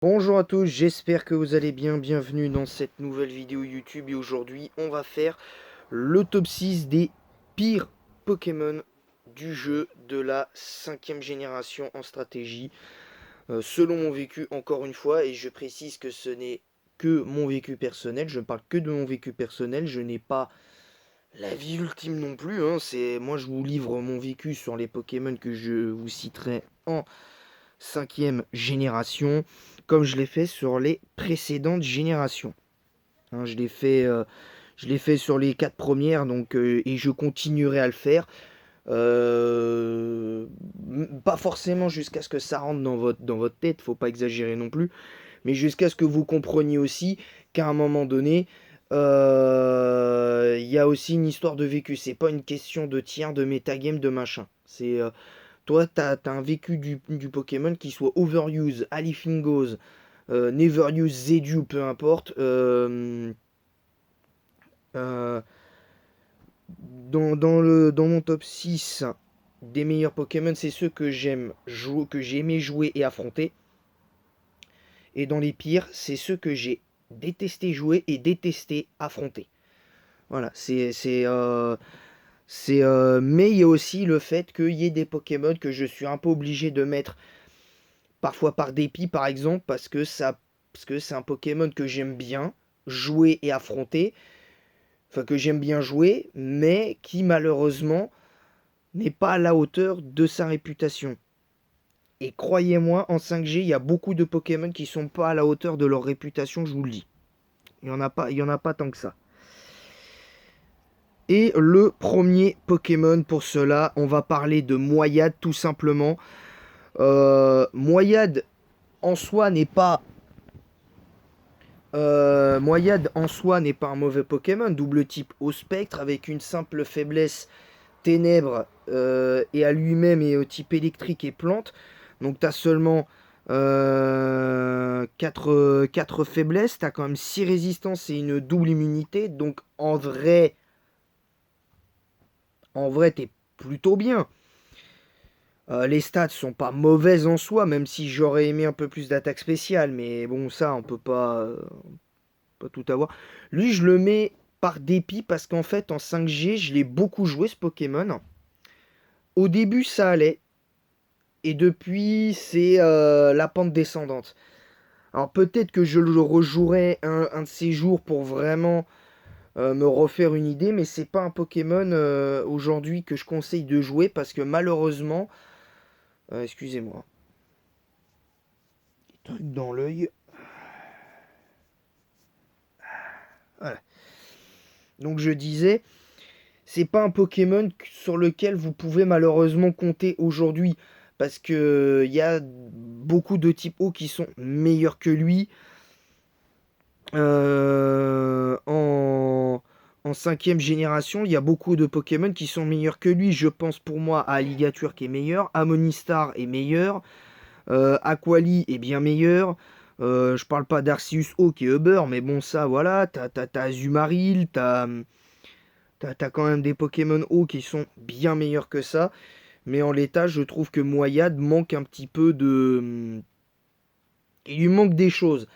Bonjour à tous, j'espère que vous allez bien, bienvenue dans cette nouvelle vidéo YouTube et aujourd'hui on va faire le top 6 des pires Pokémon du jeu de la 5e génération en stratégie, selon mon vécu encore une fois, et je précise que ce n'est que mon vécu personnel, je ne parle que de mon vécu personnel, je n'ai pas la vie ultime non plus, hein, moi je vous livre mon vécu sur les Pokémon que je vous citerai en 5e génération, comme je l'ai fait sur les précédentes générations. Hein, je l'ai fait sur les 4 premières, donc, et je continuerai à le faire. Euh, Pas forcément jusqu'à ce que ça rentre dans votre tête, faut pas exagérer non plus, mais jusqu'à ce que vous compreniez aussi qu'à un moment donné, il y a aussi une histoire de vécu. C'est pas une question de tiers, de metagame, de machin. Toi, t'as un vécu du Pokémon qui soit overuse, Alifingos, never use Zedu, peu importe. Euh, dans mon top 6 des meilleurs Pokémon, c'est ceux que j'aime jouer, que j'ai aimé jouer et affronter. Et dans les pires, c'est ceux que j'ai détesté jouer et détesté affronter. Voilà, mais il y a aussi le fait qu'il y ait des Pokémon que je suis un peu obligé de mettre parfois par dépit par exemple, parce que c'est un Pokémon que j'aime bien jouer et affronter, enfin que j'aime bien jouer, mais qui malheureusement n'est pas à la hauteur de sa réputation. Et croyez-moi, en 5G, il y a beaucoup de Pokémon qui sont pas à la hauteur de leur réputation, je vous le dis. Il y en a pas tant que ça. Et le premier Pokémon pour cela, on va parler de Moyade tout simplement. Moyade en soi n'est pas Moyade en soi n'est pas un mauvais Pokémon, double type au spectre avec une simple faiblesse ténèbres et à lui-même et au type électrique et plante. Donc tu as seulement 4 faiblesses, tu as quand même 6 résistances et une double immunité. Donc en vrai t'es plutôt bien. Les stats sont pas mauvaises en soi, même si j'aurais aimé un peu plus d'attaque spéciale. Mais bon, ça, on peut pas tout avoir. Lui, je le mets par dépit parce qu'en fait, en 5G, je l'ai beaucoup joué ce Pokémon. Au début, ça allait. Et depuis, c'est la pente descendante. Alors peut-être que je le rejouerai un de ces jours pour vraiment me refaire une idée, mais c'est pas un Pokémon aujourd'hui que je conseille de jouer parce que malheureusement, excusez-moi, truc dans l'œil. Voilà. Donc je disais, c'est pas un Pokémon sur lequel vous pouvez malheureusement compter aujourd'hui. Parce que il y a beaucoup de types eau qui sont meilleurs que lui. En 5e génération, il y a beaucoup de Pokémon qui sont meilleurs que lui. Je pense pour moi à Alligator qui est meilleur, Amonistar est meilleur, Aquali est bien meilleur. Je parle pas d'Arceus O qui est Uber, mais bon, ça voilà. T'as Azumarill, t'as quand même des Pokémon eau qui sont bien meilleurs que ça. Mais en l'état, je trouve que Moyade manque un petit peu de. Il lui manque des choses.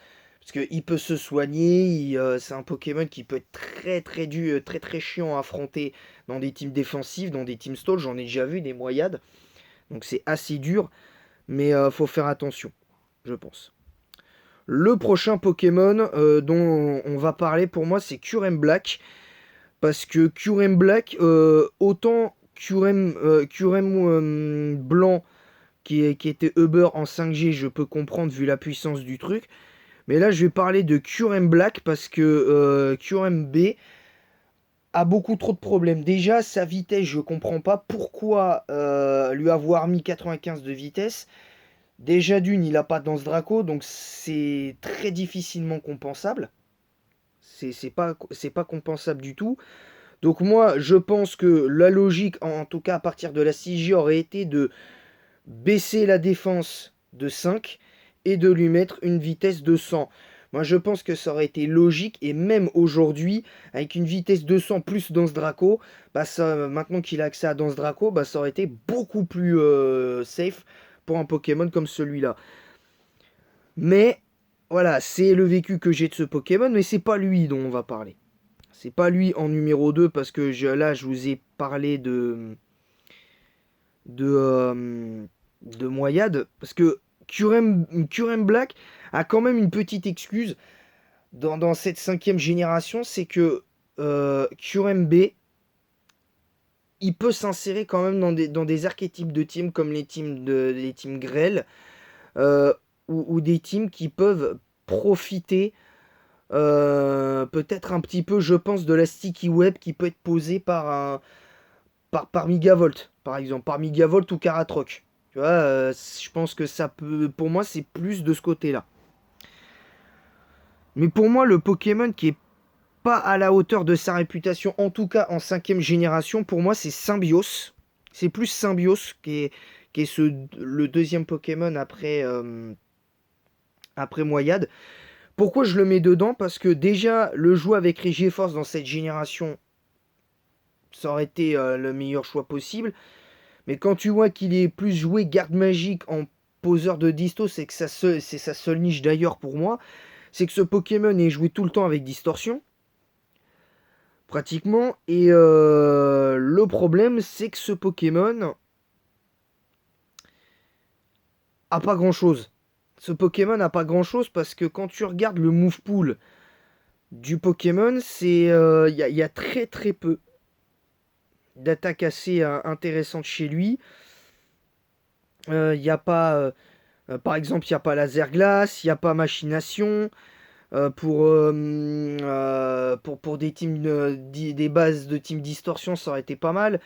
Parce qu'il peut se soigner, c'est un Pokémon qui peut être très très dur, très très chiant à affronter dans des teams défensifs, dans des teams stall. J'en ai déjà vu des Moyades. Donc c'est assez dur, mais faut faire attention, je pense. Le prochain Pokémon dont on va parler pour moi, c'est Kyurem Black. Parce que Kyurem Black, autant Kyurem Blanc qui était Uber en 5G, je peux comprendre vu la puissance du truc. Mais là, je vais parler de Kyurem Black parce que Kyurem B a beaucoup trop de problèmes. Déjà, sa vitesse, je comprends pas pourquoi lui avoir mis 95 de vitesse. Déjà d'une, il a pas de Danse Draco, donc c'est très difficilement compensable. C'est pas compensable du tout. Donc moi, je pense que la logique, en tout cas à partir de la 6G, aurait été de baisser la défense de 5 et de lui mettre une vitesse de 100. Moi, je pense que ça aurait été logique et même aujourd'hui, avec une vitesse de 100 plus Danse Draco, bah ça, maintenant qu'il a accès à Danse Draco, bah ça aurait été beaucoup plus safe pour un Pokémon comme celui-là. Mais voilà, c'est le vécu que j'ai de ce Pokémon, mais c'est pas lui dont on va parler. C'est pas lui en numéro 2 parce que là, je vous ai parlé de Moyade. Parce que Curem Black a quand même une petite excuse dans cette 5e génération, c'est que Curem B, il peut s'insérer quand même dans des archétypes de teams comme les teams Grêle, ou des teams qui peuvent profiter peut-être un petit peu, je pense, de la sticky web qui peut être posée par Migavolt, par exemple, par Migavolt ou Karatroc. Tu vois, je pense que ça peut, pour moi, c'est plus de ce côté-là. Mais pour moi, le Pokémon qui est pas à la hauteur de sa réputation, en tout cas en 5e génération, pour moi, c'est Symbios. C'est plus Symbios qui est le deuxième Pokémon après Moyade. Pourquoi je le mets dedans? Parce que déjà, le jouer avec Regiforce dans cette génération, ça aurait été le meilleur choix possible. Mais quand tu vois qu'il est plus joué garde magique en poseur de disto, c'est sa seule niche d'ailleurs pour moi. C'est que ce Pokémon est joué tout le temps avec distorsion. Pratiquement. Et le problème, c'est que ce Pokémon a pas grand chose. Ce Pokémon n'a pas grand chose parce que quand tu regardes le move pool du Pokémon, c'est y a très très peu d'attaques assez intéressantes chez lui. Il n'y a pas, par exemple, il n'y a pas laser glace, il n'y a pas machination. Pour des teams, des bases de team distorsion, ça aurait été pas mal.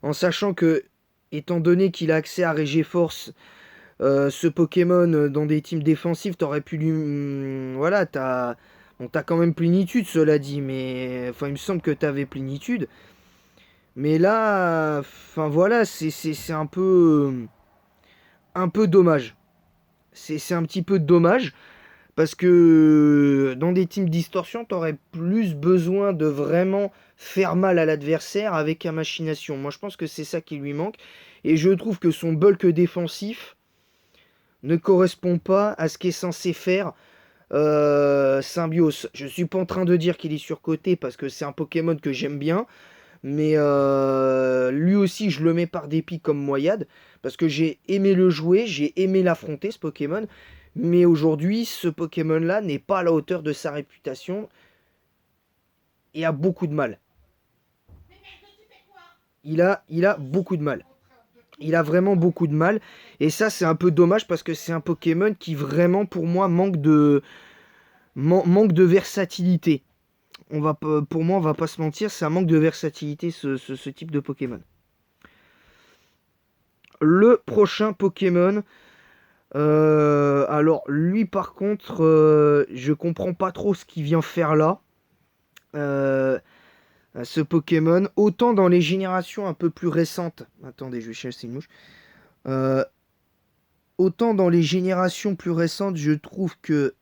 En sachant que, étant donné qu'il a accès à Regiforce, ce Pokémon dans des teams défensifs, t'aurais pu lui. Voilà, t'as. Bon, t'as quand même plénitude, cela dit, mais. Enfin, il me semble que t'avais plénitude. Mais là. Enfin, voilà, c'est un peu. Un peu dommage. C'est un petit peu dommage. Parce que dans des teams distorsion, t'aurais plus besoin de vraiment faire mal à l'adversaire avec la machination. Moi, je pense que c'est ça qui lui manque. Et je trouve que son bulk défensif ne correspond pas à ce qu'est censé faire Symbios. Je suis pas en train de dire qu'il est surcoté parce que c'est un Pokémon que j'aime bien. Mais lui aussi, je le mets par dépit comme Moyade. Parce que j'ai aimé le jouer, j'ai aimé l'affronter, ce Pokémon. Mais aujourd'hui, ce Pokémon-là n'est pas à la hauteur de sa réputation et a beaucoup de mal. Il a beaucoup de mal. Il a vraiment beaucoup de mal. Et ça, c'est un peu dommage parce que c'est un Pokémon qui vraiment, pour moi, manque de versatilité. Pour moi, on va pas se mentir, c'est un manque de versatilité, ce type de Pokémon. Le prochain Pokémon, alors lui par contre, je comprends pas trop ce qu'il vient faire là. Ce Pokémon, autant dans les générations un peu plus récentes. Attendez, je vais chasser une mouche. Euh, autant dans les générations plus récentes, je trouve que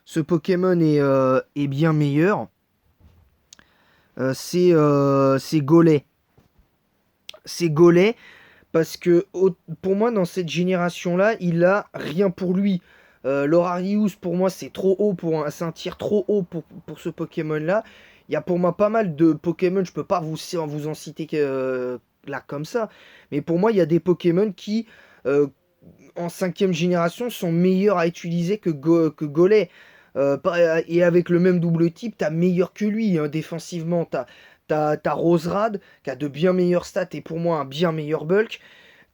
ce Pokémon est bien meilleur. C'est Golay. C'est Golay parce que pour moi, dans cette génération-là, il a rien pour lui. L'Orarius, pour moi, c'est trop haut, c'est un tir trop haut pour ce Pokémon-là. Il y a pour moi pas mal de Pokémon, je peux pas vous en citer là comme ça. Mais pour moi, il y a des Pokémon qui, en 5e génération, sont meilleurs à utiliser que Golay. Et avec le même double type, t'as meilleur que lui hein, défensivement. T'as Roserad qui a de bien meilleures stats et pour moi un bien meilleur bulk.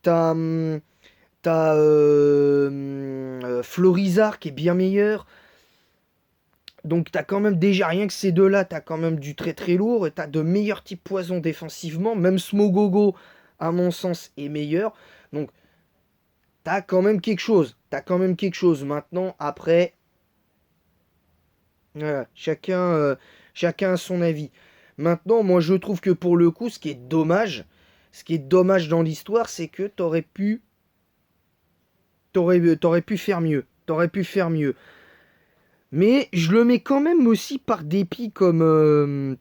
T'as Florizard qui est bien meilleur. Donc t'as quand même déjà rien que ces deux-là, t'as quand même du très très lourd. Et t'as de meilleurs types poison défensivement. Même Smogogo, à mon sens, est meilleur. Donc t'as quand même quelque chose. T'as quand même quelque chose. Maintenant, après, voilà, chacun a son avis. Maintenant, moi je trouve que pour le coup, ce qui est dommage dans l'histoire, c'est que t'aurais pu faire mieux. T'aurais pu faire mieux. Mais je le mets quand même aussi par dépit comme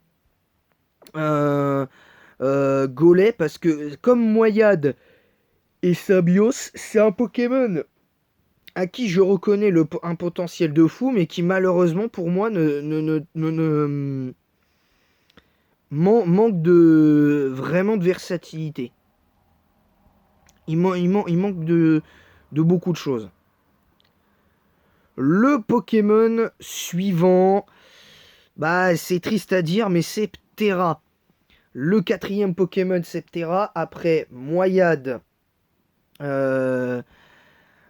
Golay, parce que comme Moyade, Et Sabios, c'est un Pokémon à qui je reconnais un potentiel de fou, mais qui malheureusement pour moi manque vraiment de versatilité. Il manque de beaucoup de choses. Le Pokémon suivant, bah c'est triste à dire, mais c'est Ptera. Le quatrième Pokémon, c'est Ptera, après Moyade.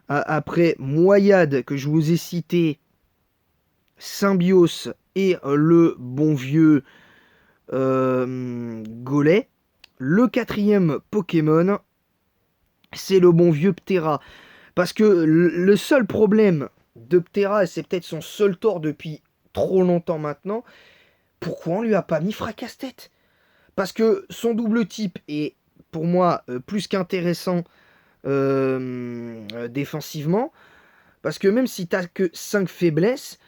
Après Moyade, que je vous ai cité, Symbios et le bon vieux Golet. Le quatrième Pokémon, c'est le bon vieux Ptera. Parce que le seul problème de Ptera, et c'est peut-être son seul tort depuis trop longtemps maintenant, pourquoi on lui a pas mis Fracasse-Tête? Parce que son double type est, pour moi, plus qu'intéressant défensivement. Parce que même si t'as que 5 faiblesses,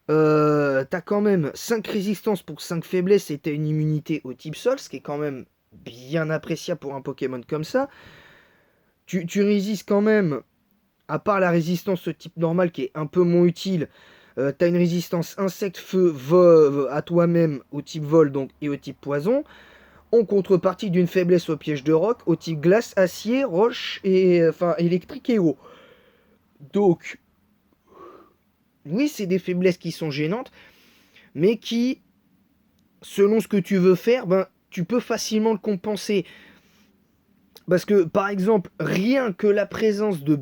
t'as quand même 5 résistances pour 5 faiblesses et t'as une immunité au type sol, ce qui est quand même bien appréciable pour un Pokémon comme ça. Tu résistes quand même, à part la résistance au type normal qui est un peu moins utile, t'as une résistance insecte, feu, vol à toi-même au type vol donc, et au type poison, en contrepartie d'une faiblesse au piège de roc, au type glace, acier, roche, et enfin électrique et eau. Donc, oui, c'est des faiblesses qui sont gênantes, mais qui, selon ce que tu veux faire, ben, tu peux facilement le compenser. Parce que, par exemple, rien que la présence de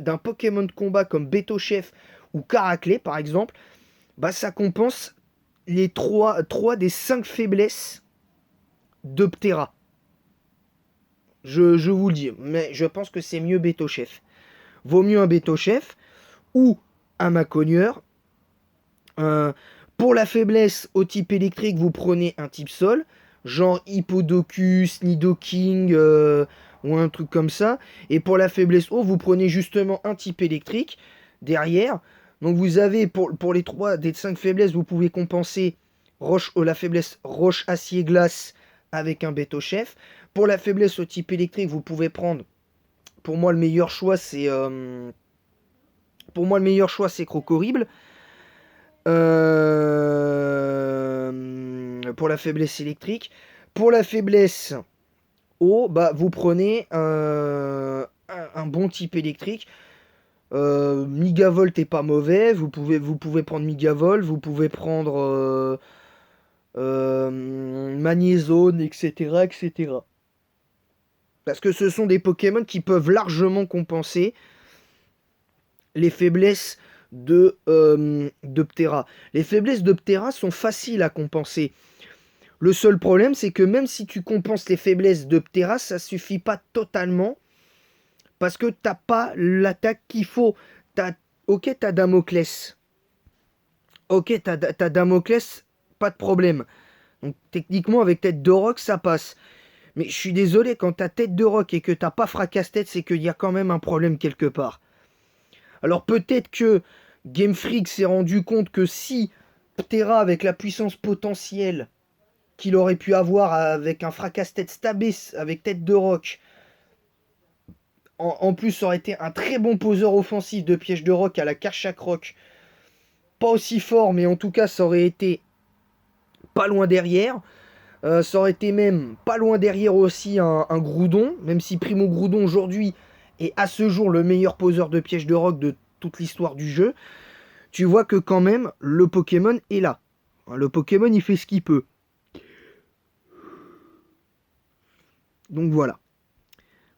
d'un Pokémon de combat comme Betochef ou Caraclé, par exemple, bah, ça compense les 3 des 5 faiblesses de Ptera. Je vous le dis, mais je pense que c'est mieux Betochef. Vaut mieux un Betochef ou un Macogneur. Pour la faiblesse au type électrique, vous prenez un type sol, genre Hippodocus, Nidoking ou un truc comme ça. Et pour la faiblesse eau, vous prenez justement un type électrique derrière. Donc vous avez pour les 3 des 5 faiblesses, vous pouvez compenser la faiblesse roche, acier, glace avec un Betochef. Pour la faiblesse au type électrique, vous pouvez prendre, pour moi le meilleur choix c'est Crocorible. Pour la faiblesse électrique. Pour la faiblesse eau, bah, vous prenez un bon type électrique. Migavolt est pas mauvais. Vous pouvez prendre Migavolt. Vous pouvez prendre Magnézone, etc., etc. Parce que ce sont des Pokémon qui peuvent largement compenser les faiblesses de Ptera. Les faiblesses de Ptera sont faciles à compenser. Le seul problème, c'est que même si tu compenses les faiblesses de Ptera, ça suffit pas totalement. Parce que t'as pas l'attaque qu'il faut. Ok, t'as Damoclès. Ok, t'as Damoclès, pas de problème. Donc techniquement, avec tête de roc, ça passe. Mais je suis désolé, quand t'as tête de roc et que t'as pas Fracasse-Tête, c'est qu'il y a quand même un problème quelque part. Alors peut-être que Game Freak s'est rendu compte que si Ptera, avec la puissance potentielle qu'il aurait pu avoir avec un Fracasse-Tête stabé avec tête de roc, en plus ça aurait été un très bon poseur offensif de piège de roc à la Karchak Rock. Pas aussi fort, mais en tout cas ça aurait été pas loin derrière. Ça aurait été même pas loin derrière aussi un Groudon, même si Primo Groudon aujourd'hui est à ce jour le meilleur poseur de piège de roc de toute l'histoire du jeu. Tu vois que quand même le Pokémon est là. Le Pokémon il fait ce qu'il peut. Donc voilà.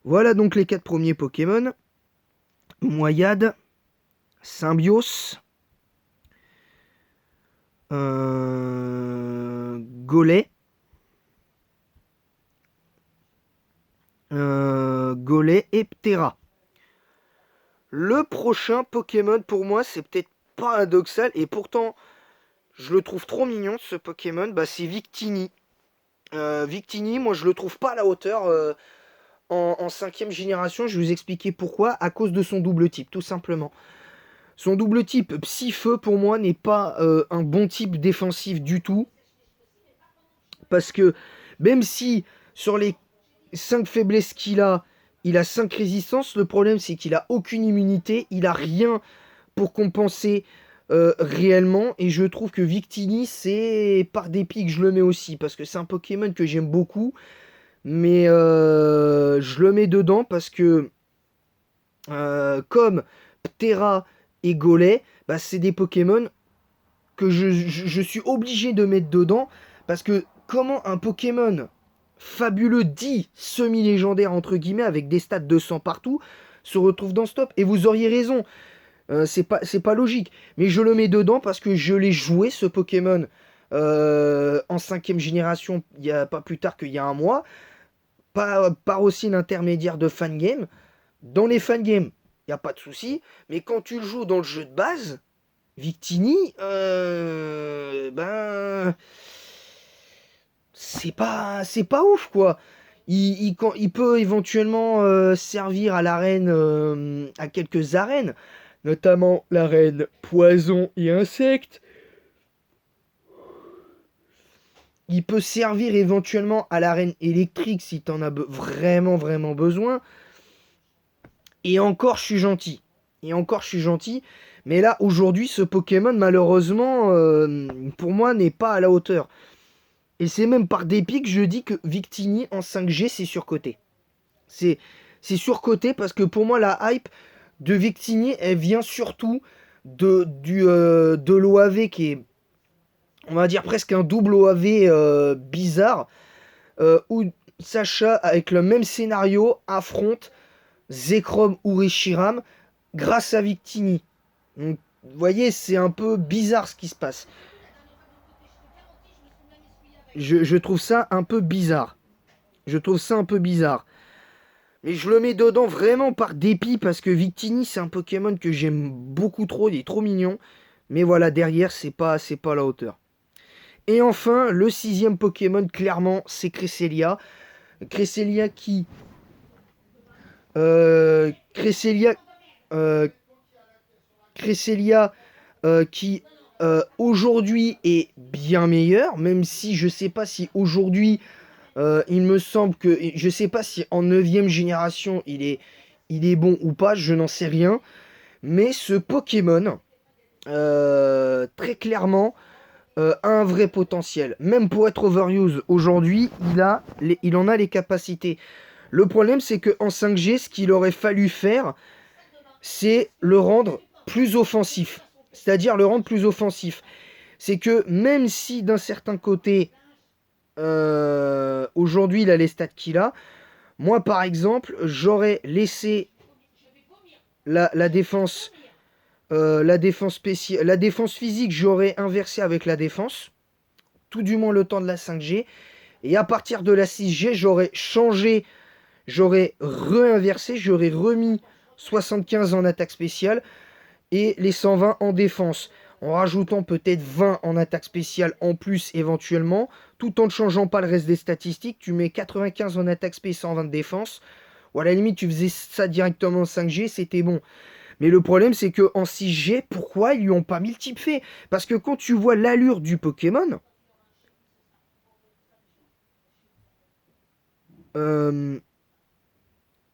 Voilà donc les 4 premiers Pokémon. Moyade, Symbios, Golet, et Ptera. Le prochain Pokémon pour moi c'est peut-être paradoxal et pourtant je le trouve trop mignon ce Pokémon, bah, c'est Victini. Victini, moi je le trouve pas à la hauteur en 5ème génération, je vais vous expliquer pourquoi, à cause de son double type, tout simplement. Son double type Psy-Feu pour moi n'est pas un bon type défensif du tout. Parce que même si sur les 5 faiblesses qu'il a, il a 5 résistances. Le problème, c'est qu'il a aucune immunité. Il a rien pour compenser réellement. Et je trouve que Victini, c'est par dépit que je le mets aussi. Parce que c'est un Pokémon que j'aime beaucoup. Mais je le mets dedans parce que comme Ptera et Golem, bah, c'est des Pokémon que je suis obligé de mettre dedans. Parce que comment un Pokémon fabuleux dit semi-légendaire entre guillemets avec des stats 200 partout se retrouve dans ce top? Et vous auriez raison, c'est pas logique. Mais je le mets dedans parce que je l'ai joué ce Pokémon en 5ème génération il y a pas plus tard qu'il y a un mois. Par aussi l'intermédiaire de fangame. Dans les fangames, il n'y a pas de souci. Mais quand tu le joues dans le jeu de base, Victini, ben, c'est pas ouf quoi. Il peut éventuellement servir à l'arène, à quelques arènes, notamment l'arène poison et insectes. Il peut servir éventuellement à l'arène électrique si t'en as vraiment vraiment besoin. Et encore, je suis gentil. Et encore, je suis gentil. Mais là, aujourd'hui, ce Pokémon, malheureusement, pour moi, n'est pas à la hauteur. Et c'est même par dépit que je dis que Victini en 5G, c'est surcoté. C'est surcoté parce que pour moi, la hype de Victini, elle vient surtout de l'OAV qui est, on va dire, presque un double OAV bizarre, où Sacha, avec le même scénario, affronte Zekrom ou Reshiram grâce à Victini. Donc, vous voyez, c'est un peu bizarre ce qui se passe. Je trouve ça un peu bizarre. Je trouve ça un peu bizarre. Mais je le mets dedans vraiment par dépit parce que Victini, c'est un Pokémon que j'aime beaucoup trop. Il est trop mignon. Mais voilà, derrière, c'est pas à la hauteur. Et enfin, le 6ème Pokémon, clairement, c'est Cresselia. Cresselia qui... Cresselia... Cresselia qui aujourd'hui est bien meilleur, même si je sais pas si aujourd'hui, il me semble que, je sais pas si en 9ème génération il est bon ou pas, je n'en sais rien, mais ce Pokémon, très clairement, a un vrai potentiel. Même pour être overuse aujourd'hui, il en a les capacités. Le problème, c'est qu'en 5G, ce qu'il aurait fallu faire, c'est le rendre plus offensif. C'est-à-dire le rendre plus offensif. C'est que même si d'un certain côté, aujourd'hui il a les stats qu'il a, moi par exemple, j'aurais laissé la défense, la défense spéciale, la défense physique, j'aurais inversé avec la défense, tout du moins le temps de la 5G. Et à partir de la 6G, j'aurais changé, j'aurais réinversé, j'aurais remis 75 en attaque spéciale et les 120 en défense, en rajoutant peut-être 20 en attaque spéciale en plus éventuellement, tout en ne changeant pas le reste des statistiques. Tu mets 95 en attaque spéciale, 120 de défense, ou à la limite tu faisais ça directement en 5G, c'était bon. Mais le problème c'est que en 6G, pourquoi ils lui ont pas mis le type fait? Parce que quand tu vois l'allure du Pokémon, euh,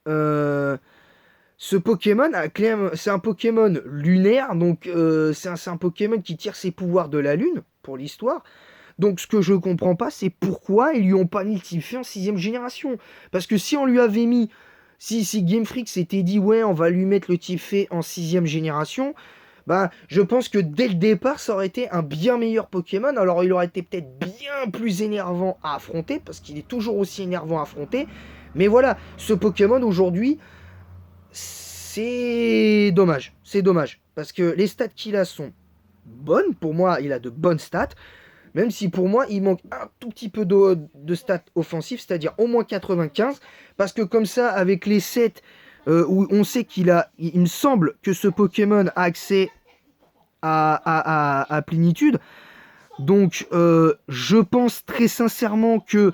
euh, ce Pokémon, c'est un Pokémon lunaire, donc c'est un Pokémon qui tire ses pouvoirs de la Lune, pour l'histoire. Donc ce que je comprends pas, c'est pourquoi ils lui ont pas mis le type fait en 6ème génération. Parce que si on lui avait mis, si Game Freak s'était dit, ouais, on va lui mettre le type fait en 6ème génération, bah, je pense que dès le départ, ça aurait été un bien meilleur Pokémon. Alors il aurait été peut-être bien plus énervant à affronter, parce qu'il est toujours aussi énervant à affronter. Mais voilà, ce Pokémon aujourd'hui, c'est dommage. C'est dommage. Parce que les stats qu'il a sont bonnes. Pour moi, il a de bonnes stats. Même si pour moi, il manque un tout petit peu de stats offensifs, c'est-à-dire au moins 95. Parce que comme ça, avec les 7 où on sait qu'il a... Il me semble que ce Pokémon a accès à plénitude. Donc, je pense très sincèrement que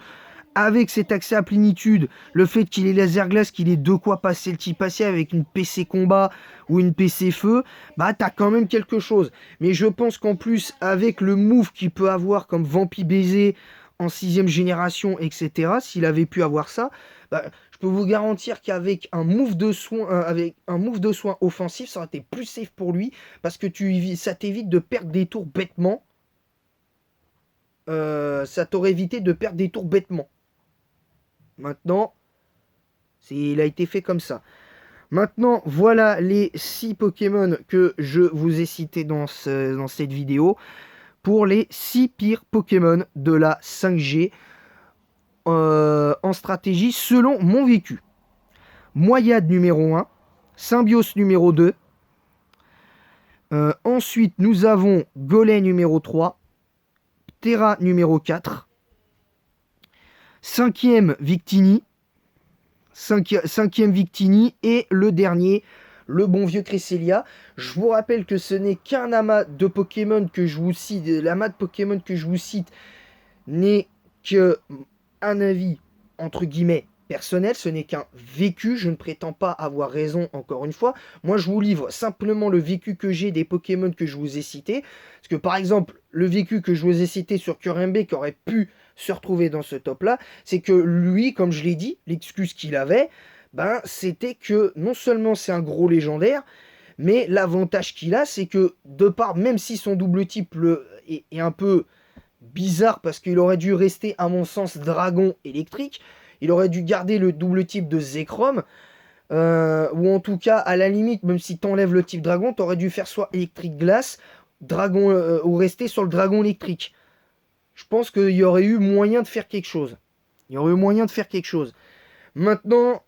avec cet accès à plénitude, le fait qu'il ait laser glace, qu'il ait de quoi passer le type passé avec une PC combat ou une PC feu, bah t'as quand même quelque chose. Mais je pense qu'en plus, avec le move qu'il peut avoir comme Vampi Baiser en 6ème génération, etc., s'il avait pu avoir ça, bah, je peux vous garantir qu'avec un move de soin, offensif, ça aurait été plus safe pour lui, parce que ça t'évite de perdre des tours bêtement. Ça t'aurait évité de perdre des tours bêtement. Maintenant, il a été fait comme ça. Maintenant, voilà les 6 Pokémon que je vous ai cités dans cette vidéo. Pour les 6 pires Pokémon de la 5G en stratégie selon mon vécu. Moyade numéro 1, Symbiose numéro 2. Ensuite, nous avons Golem numéro 3, Terra numéro 4. Cinquième Victini. Cinquième Victini. Et le dernier, le bon vieux Cresselia. Je vous rappelle que ce n'est qu'un amas de Pokémon que je vous cite. L'amas de Pokémon que je vous cite n'est qu'un avis, entre guillemets, personnel. Ce n'est qu'un vécu. Je ne prétends pas avoir raison, encore une fois. Moi, je vous livre simplement le vécu que j'ai des Pokémon que je vous ai cités. Parce que, par exemple, le vécu que je vous ai cité sur Kyurembe, qui aurait pu se retrouver dans ce top-là, c'est que lui, comme je l'ai dit, l'excuse qu'il avait, c'était que non seulement c'est un gros légendaire, mais l'avantage qu'il a, c'est que de part, même si son double type est un peu bizarre, parce qu'il aurait dû rester, à mon sens, dragon électrique, il aurait dû garder le double type de Zekrom, ou en tout cas, à la limite, même si t'enlèves le type dragon, t'aurais dû faire soit électrique glace, dragon, ou rester sur le dragon électrique. Je pense qu'il y aurait eu moyen de faire quelque chose. Maintenant,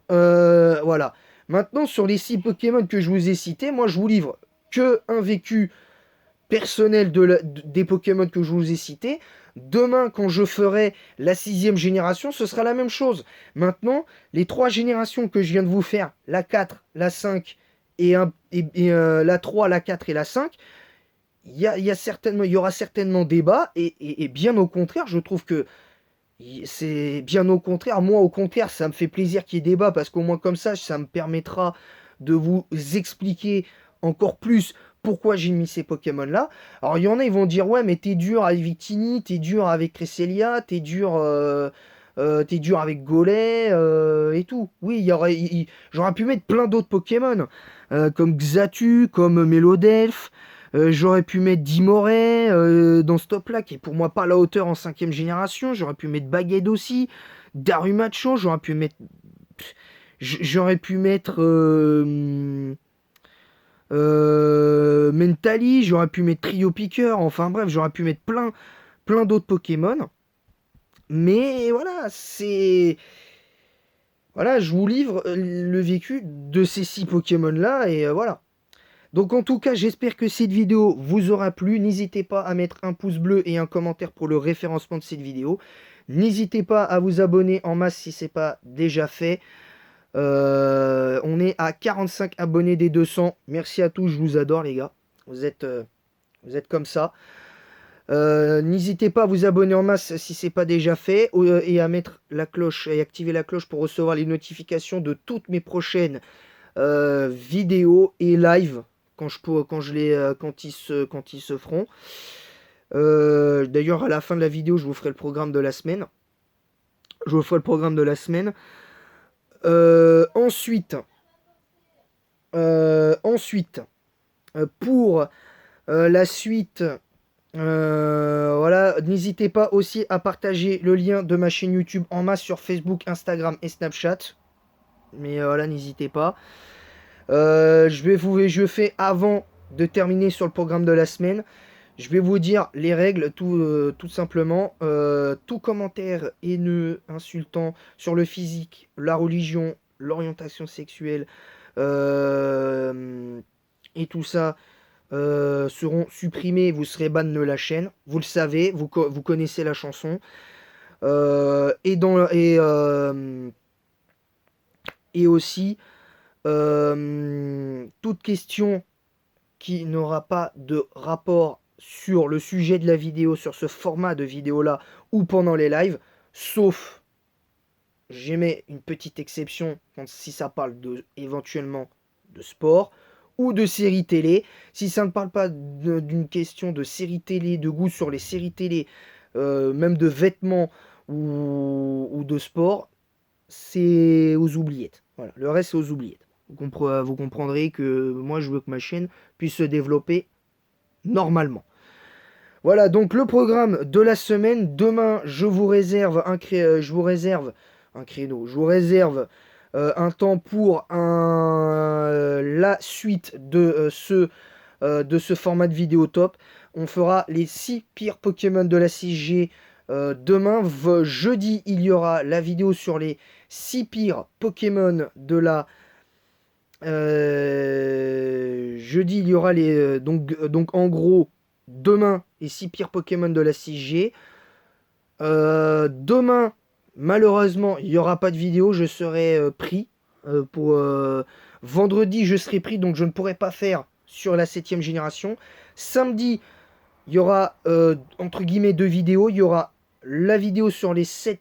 voilà. Maintenant, sur les 6 Pokémon que je vous ai cités, moi, je vous livre que un vécu personnel des Pokémon que je vous ai cités. Demain, quand je ferai la 6e génération, ce sera la même chose. Maintenant, les 3 générations que je viens de vous faire, la 4, la 5 et la 3, la 4 et la 5, il y aura certainement débat, et bien au contraire, je trouve que c'est bien au contraire. Moi, au contraire, ça me fait plaisir qu'il y ait débat, parce qu'au moins comme ça me permettra de vous expliquer encore plus pourquoi j'ai mis ces Pokémon là. Alors il y en a, ils vont dire ouais, mais t'es dur avec Victini, t'es dur avec Cresselia, t'es dur avec Golem et tout. Oui, j'aurais pu mettre plein d'autres Pokémon comme Xatu, comme Melodelph. J'aurais pu mettre Dimoré dans ce top là, qui est pour moi pas à la hauteur en 5e génération. J'aurais pu mettre Baguette aussi, Darumacho. J'aurais pu mettre Mentally, j'aurais pu mettre Trio Piqueur, enfin bref, j'aurais pu mettre plein d'autres Pokémon. Mais voilà, voilà, je vous livre le vécu de ces 6 Pokémon là, et voilà. Donc en tout cas, j'espère que cette vidéo vous aura plu. N'hésitez pas à mettre un pouce bleu et un commentaire pour le référencement de cette vidéo. N'hésitez pas à vous abonner en masse si ce n'est pas déjà fait. On est à 45 abonnés des 200. Merci à tous, je vous adore les gars. Vous êtes comme ça. N'hésitez pas à vous abonner en masse si ce n'est pas déjà fait, et à mettre la cloche et activer la cloche pour recevoir les notifications de toutes mes prochaines vidéos et live quand ils se feront. D'ailleurs, à la fin de la vidéo, je vous ferai le programme de la semaine. Ensuite, pour la suite, voilà, n'hésitez pas aussi à partager le lien de ma chaîne YouTube en masse sur Facebook, Instagram et Snapchat. Mais voilà, n'hésitez pas. Je fais, avant de terminer sur le programme de la semaine, je vais vous dire les règles tout simplement. Tout commentaire haineux, insultant sur le physique, la religion, l'orientation sexuelle et tout ça seront supprimés. Vous serez ban de la chaîne. Vous le savez, vous connaissez la chanson. Et aussi, toute question qui n'aura pas de rapport sur le sujet de la vidéo, sur ce format de vidéo là, ou pendant les lives, sauf, j'émets une petite exception si ça parle éventuellement de sport ou de séries télé. Si ça ne parle pas d'une question de séries télé, de goût sur les séries télé, même de vêtements ou de sport, c'est aux oubliettes. Voilà, le reste, c'est aux oubliettes. Vous comprendrez que moi, je veux que ma chaîne puisse se développer normalement. Voilà, donc le programme de la semaine. Demain, je vous réserve un créneau. Je vous réserve un temps pour la suite de ce format de vidéo top. On fera les 6 pires Pokémon de la 6G demain. Jeudi, il y aura la vidéo sur les 6 pires Pokémon de la... jeudi, il y aura les... donc en gros, demain, les 6 pires Pokémon de la 6G. Demain, malheureusement, il n'y aura pas de vidéo. Je serai pris. Vendredi, je serai pris, donc je ne pourrai pas faire sur la 7ème génération. Samedi, il y aura entre guillemets 2 vidéos. Il y aura la vidéo sur les 6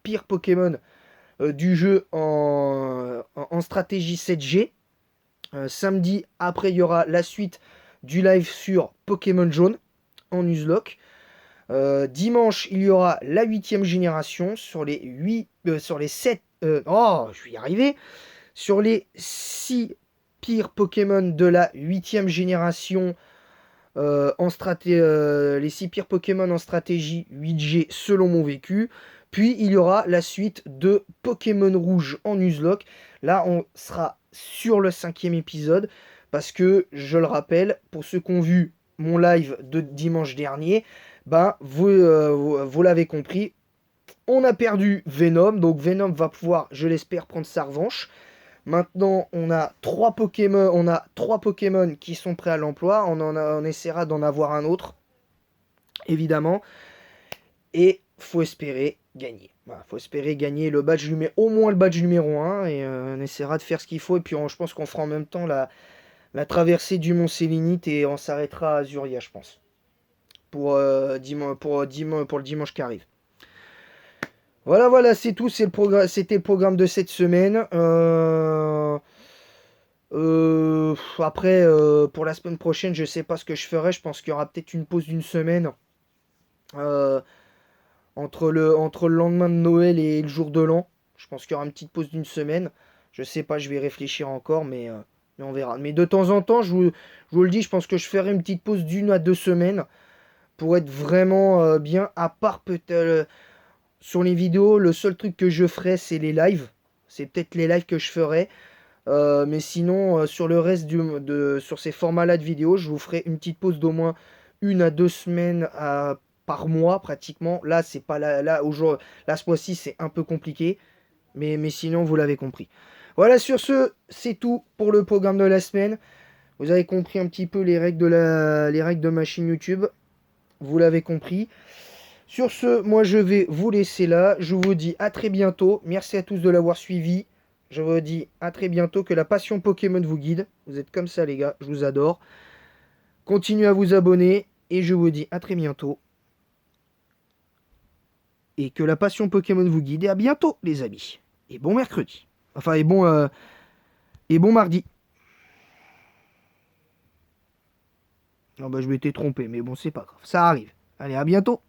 pires Pokémon du jeu en stratégie 7G. Samedi, après, il y aura la suite du live sur Pokémon Jaune en Nuzlocke. Dimanche, il y aura la 8ème génération sur les 7. Je vais y arriver. Sur les 6 pires Pokémon de la 8ème génération les 6 pires Pokémon en stratégie 8G selon mon vécu. Puis il y aura la suite de Pokémon Rouge en Nuzlocke. Là, on sera sur le 5ème épisode. Parce que, je le rappelle, pour ceux qui ont vu mon live de dimanche dernier, vous l'avez compris, on a perdu Venom. Donc Venom va pouvoir, je l'espère, prendre sa revanche. Maintenant, on a 3 Pokémon qui sont prêts à l'emploi. On essaiera d'en avoir un autre, évidemment. Et faut espérer gagner. Voilà, faut espérer gagner le badge au moins le badge numéro 1. Et on essaiera de faire ce qu'il faut. Et puis je pense qu'on fera en même temps la traversée du Mont Sélénite. Et on s'arrêtera à Azuria, je pense. Pour le dimanche qui arrive. Voilà, c'est tout. C'était le programme de cette semaine. Après, pour la semaine prochaine, je sais pas ce que je ferai. Je pense qu'il y aura peut-être une pause d'une semaine entre le lendemain de Noël et le jour de l'an. Je pense qu'il y aura une petite pause d'une semaine. Je sais pas, je vais réfléchir encore, mais on verra. Mais de temps en temps, je vous le dis, je pense que je ferai une petite pause d'1 à 2 semaines pour être vraiment bien. À part peut-être sur les vidéos, le seul truc que je ferai, c'est les lives. C'est peut-être les lives que je ferai. Mais sinon, sur le reste sur ces formats-là de vidéos, je vous ferai une petite pause d'au moins 1 à 2 semaines par mois, pratiquement. Là, c'est pas là ce mois-ci, c'est un peu compliqué. Mais sinon, vous l'avez compris. Voilà, sur ce, c'est tout pour le programme de la semaine. Vous avez compris un petit peu les règles de ma chaîne YouTube. Vous l'avez compris. Sur ce, moi, je vais vous laisser là. Je vous dis à très bientôt. Merci à tous de l'avoir suivi. Je vous dis à très bientôt. Que la passion Pokémon vous guide. Vous êtes comme ça, les gars. Je vous adore. Continuez à vous abonner. Et je vous dis à très bientôt. Et que la passion Pokémon vous guide. Et à bientôt, les amis. Et bon mercredi. Enfin, et bon mardi. Non, je m'étais trompé. Mais bon, c'est pas grave. Ça arrive. Allez, à bientôt.